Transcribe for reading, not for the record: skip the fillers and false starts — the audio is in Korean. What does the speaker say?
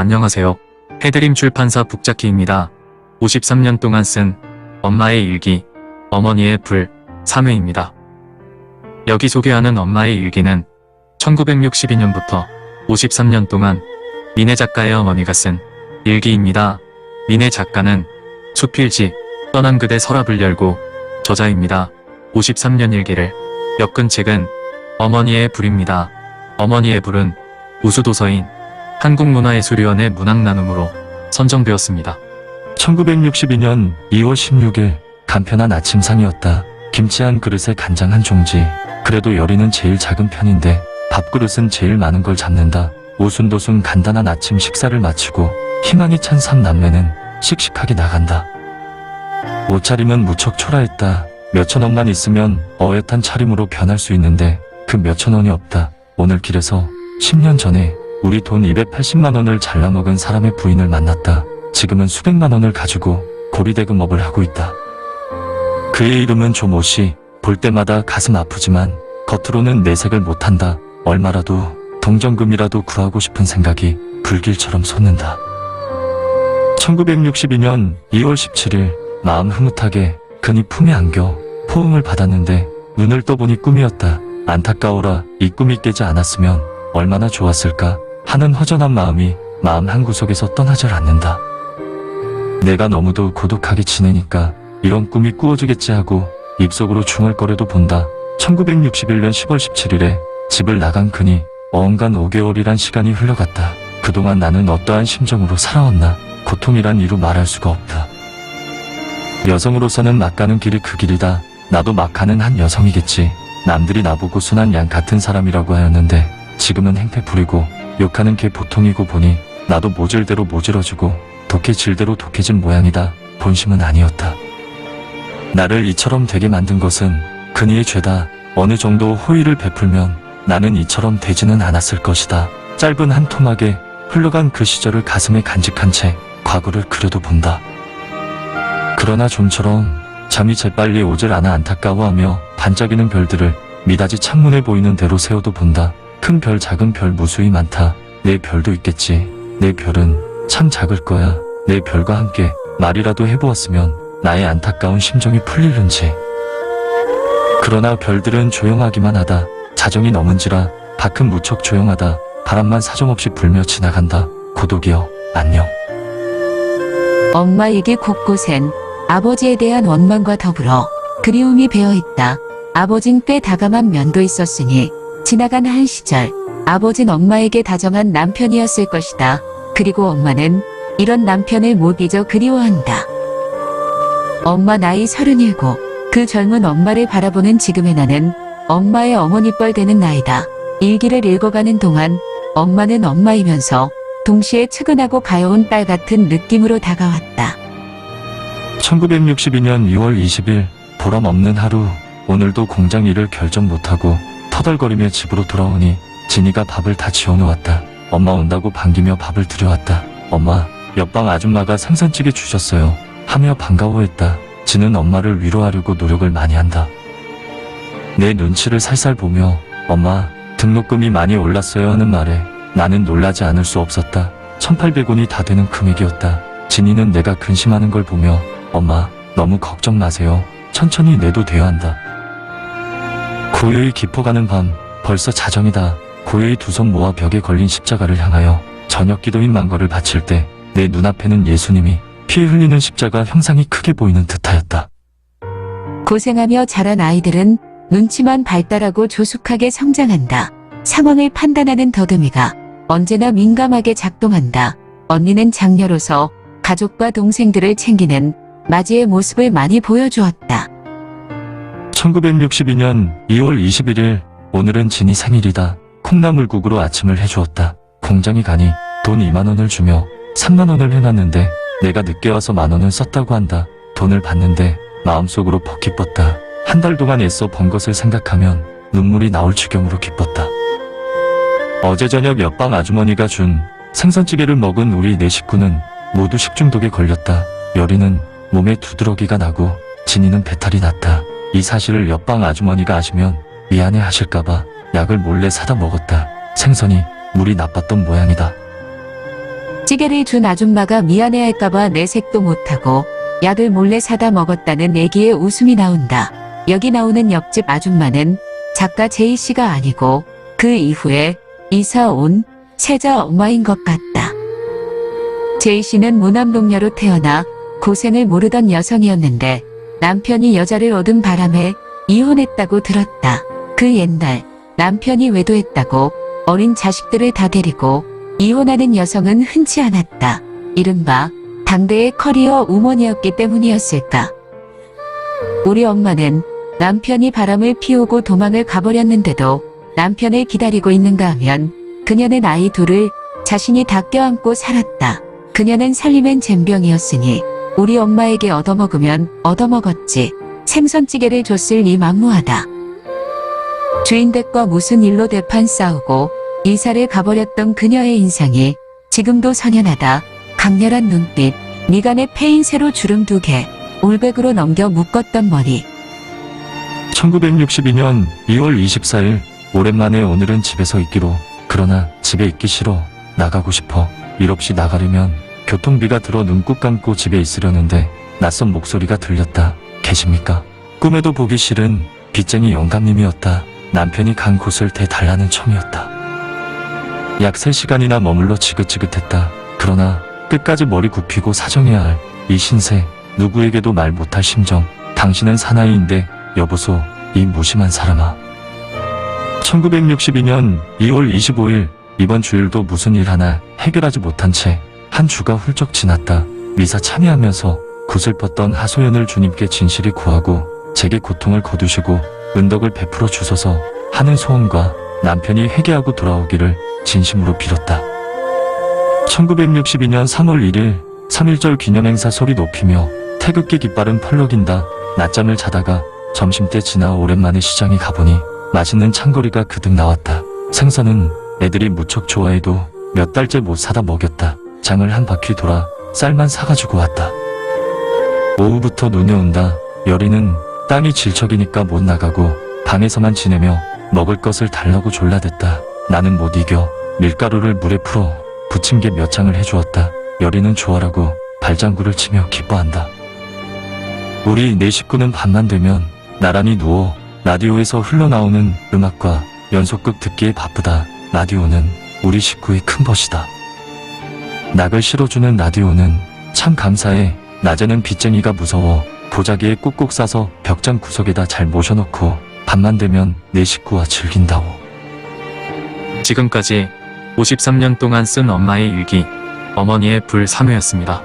안녕하세요. 해드림 출판사 북자키입니다. 53년 동안 쓴 엄마의 일기, 어머니의 불 3회입니다. 여기 소개하는 엄마의 일기는 1962년부터 53년 동안 민혜 작가의 어머니가 쓴 일기입니다. 민혜 작가는 수필지 떠난 그대 서랍을 열고 저자입니다. 53년 일기를 엮은 책은 어머니의 불입니다. 어머니의 불은 우수도서인 한국문화예술위원회 문학나눔으로 선정되었습니다. 1962년 2월 16일 간편한 아침상이었다. 김치 한 그릇에 간장 한 종지. 그래도 열이는 제일 작은 편인데 밥그릇은 제일 많은 걸 잡는다. 오순도순 간단한 아침 식사를 마치고 희망이 찬 3남매는 씩씩하게 나간다. 옷차림은 무척 초라했다. 몇천 원만 있으면 어엿한 차림으로 변할 수 있는데 그 몇천 원이 없다. 오늘 길에서 10년 전에 우리 돈 280만 원을 잘라먹은 사람의 부인을 만났다. 지금은 수백만 원을 가지고 고리대금업을 하고 있다. 그의 이름은 조모씨. 볼 때마다 가슴 아프지만 겉으로는 내색을 못한다. 얼마라도 동정금이라도 구하고 싶은 생각이 불길처럼 솟는다. 1962년 2월 17일 마음 흐뭇하게 그니 품에 안겨 포옹을 받았는데 눈을 떠보니 꿈이었다. 안타까워라. 이 꿈이 깨지 않았으면 얼마나 좋았을까 하는 허전한 마음이 마음 한구석에서 떠나질 않는다. 내가 너무도 고독하게 지내니까 이런 꿈이 꾸어지겠지 하고 입속으로 중얼거려도 본다. 1961년 10월 17일에 집을 나간 그니 어언간 5개월이란 시간이 흘러갔다. 그동안 나는 어떠한 심정으로 살아왔나. 고통이란 이루 말할 수가 없다. 여성으로서는 막 가는 길이 그 길이다. 나도 막 가는 한 여성이겠지. 남들이 나보고 순한 양 같은 사람이라고 하였는데 지금은 행패 부리고 욕하는 게 보통이고 보니 나도 모질대로 모질어지고 독해질대로 독해진 모양이다. 본심은 아니었다. 나를 이처럼 되게 만든 것은 그니의 죄다. 어느 정도 호의를 베풀면 나는 이처럼 되지는 않았을 것이다. 짧은 한 토막에 흘러간 그 시절을 가슴에 간직한 채 과거를 그려도 본다. 그러나 좀처럼 잠이 재빨리 오질 않아 안타까워하며 반짝이는 별들을 미닫이 창문에 보이는 대로 세워도 본다. 큰 별 작은 별 무수히 많다. 내 별도 있겠지. 내 별은 참 작을 거야. 내 별과 함께 말이라도 해보았으면 나의 안타까운 심정이 풀리는지. 그러나 별들은 조용하기만 하다. 자정이 넘은지라 밖은 무척 조용하다. 바람만 사정없이 불며 지나간다. 고독이여 안녕. 엄마에게 곳곳엔 아버지에 대한 원망과 더불어 그리움이 배어있다. 아버진 꽤 다감한 면도 있었으니 지나간 한 시절 아버진 엄마에게 다정한 남편이었을 것이다. 그리고 엄마는 이런 남편을 못 잊어 그리워한다. 엄마 나이 37. 그 젊은 엄마를 바라보는 지금의 나는 엄마의 어머니뻘 되는 나이다. 일기를 읽어가는 동안 엄마는 엄마이면서 동시에 측은하고 가여운 딸 같은 느낌으로 다가왔다. 1962년 2월 20일 보람 없는 하루. 오늘도 공장 일을 결정 못하고 터덜거리며 집으로 돌아오니 진이가 밥을 다 지어놓았다. 엄마 온다고 반기며 밥을 들여왔다. 엄마, 옆방 아줌마가 생선찌개 주셨어요 하며 반가워했다. 진은 엄마를 위로하려고 노력을 많이 한다. 내 눈치를 살살 보며 엄마, 등록금이 많이 올랐어요 하는 말에 나는 놀라지 않을 수 없었다. 1800원이 다 되는 금액이었다. 진이는 내가 근심하는 걸 보며 엄마, 너무 걱정 마세요. 천천히 내도 돼야 한다. 고요히 깊어가는 밤, 벌써 자정이다. 고요히 두 손 모아 벽에 걸린 십자가를 향하여 저녁 기도인 만거를 바칠 때 내 눈앞에는 예수님이 피 흘리는 십자가 형상이 크게 보이는 듯하였다. 고생하며 자란 아이들은 눈치만 발달하고 조숙하게 성장한다. 상황을 판단하는 더듬이가 언제나 민감하게 작동한다. 언니는 장녀로서 가족과 동생들을 챙기는 마지의 모습을 많이 보여주었다. 1962년 2월 21일 오늘은 진이 생일이다. 콩나물국으로 아침을 해주었다. 공장에 가니 돈 2만 원을 주며 3만 원을 해놨는데 내가 늦게 와서 만 원을 썼다고 한다. 돈을 받는데 마음속으로 퍽 기뻤다. 한 달 동안 애써 번 것을 생각하면 눈물이 나올 지경으로 기뻤다. 어제 저녁 옆방 아주머니가 준 생선찌개를 먹은 우리 네 식구는 모두 식중독에 걸렸다. 열이는 몸에 두드러기가 나고 진이는 배탈이 났다. 이 사실을 옆방 아주머니가 아시면 미안해 하실까봐 약을 몰래 사다 먹었다. 생선이 물이 나빴던 모양이다. 찌개를 준 아줌마가 미안해할까봐 내색도 못하고 약을 몰래 사다 먹었다는 애기의 웃음이 나온다. 여기 나오는 옆집 아줌마는 작가 제이 씨가 아니고 그 이후에 이사 온 세자 엄마인 것 같다. 제이 씨는 무남동녀로 태어나 고생을 모르던 여성이었는데 남편이 여자를 얻은 바람에 이혼했다고 들었다. 그 옛날 남편이 외도했다고 어린 자식들을 다 데리고 이혼하는 여성은 흔치 않았다. 이른바 당대의 커리어 우먼이었기 때문이었을까. 우리 엄마는 남편이 바람을 피우고 도망을 가버렸는데도 남편을 기다리고 있는가 하면 그녀는 아이 둘을 자신이 다 껴안고 살았다. 그녀는 살림엔 젬병이었으니 우리 엄마에게 얻어먹으면 얻어먹었지. 생선찌개를 줬을 리 만무하다. 주인댁과 무슨 일로 대판 싸우고 이사를 가버렸던 그녀의 인상이 지금도 선연하다. 강렬한 눈빛, 미간에 패인 세로 주름 2개, 올백으로 넘겨 묶었던 머리. 1962년 2월 24일 오랜만에 오늘은 집에서 있기로. 그러나 집에 있기 싫어. 나가고 싶어. 일 없이 나가려면 교통비가 들어 눈 꾹 감고 집에 있으려는데 낯선 목소리가 들렸다. 계십니까? 꿈에도 보기 싫은 빚쟁이 영감님이었다. 남편이 간 곳을 대달라는 청이었다. 약 3시간이나 머물러 지긋지긋했다. 그러나 끝까지 머리 굽히고 사정해야 할 이 신세, 누구에게도 말 못할 심정. 당신은 사나이인데 여보소, 이 무심한 사람아. 1962년 2월 25일 이번 주일도 무슨 일 하나 해결하지 못한 채 한 주가 훌쩍 지났다. 미사 참여하면서 구슬펐던 하소연을 주님께 진실이 구하고 제게 고통을 거두시고 은덕을 베풀어 주소서 하는 소원과 남편이 회개하고 돌아오기를 진심으로 빌었다. 1962년 3월 1일 3.1절 기념행사 소리 높이며 태극기 깃발은 펄럭인다. 낮잠을 자다가 점심때 지나 오랜만에 시장에 가보니 맛있는 창거리가 그득 나왔다. 생선은 애들이 무척 좋아해도 몇 달째 못 사다 먹였다. 장을 한 바퀴 돌아 쌀만 사가지고 왔다. 오후부터 눈이 온다. 여리는 땅이 질척이니까 못 나가고 방에서만 지내며 먹을 것을 달라고 졸라댔다. 나는 못 이겨 밀가루를 물에 풀어 부침개 몇 장을 해주었다. 여리는 좋아라고 발장구를 치며 기뻐한다. 우리 네 식구는 밤만 되면 나란히 누워 라디오에서 흘러나오는 음악과 연속극 듣기에 바쁘다. 라디오는 우리 식구의 큰 벗이다. 낙을 실어주는 라디오는 참 감사해. 낮에는 빚쟁이가 무서워 보자기에 꾹꾹 싸서 벽장 구석에다 잘 모셔놓고 밤만 되면 내 식구와 즐긴다오. 지금까지 53년 동안 쓴 엄마의 일기, 어머니의 불 3회였습니다.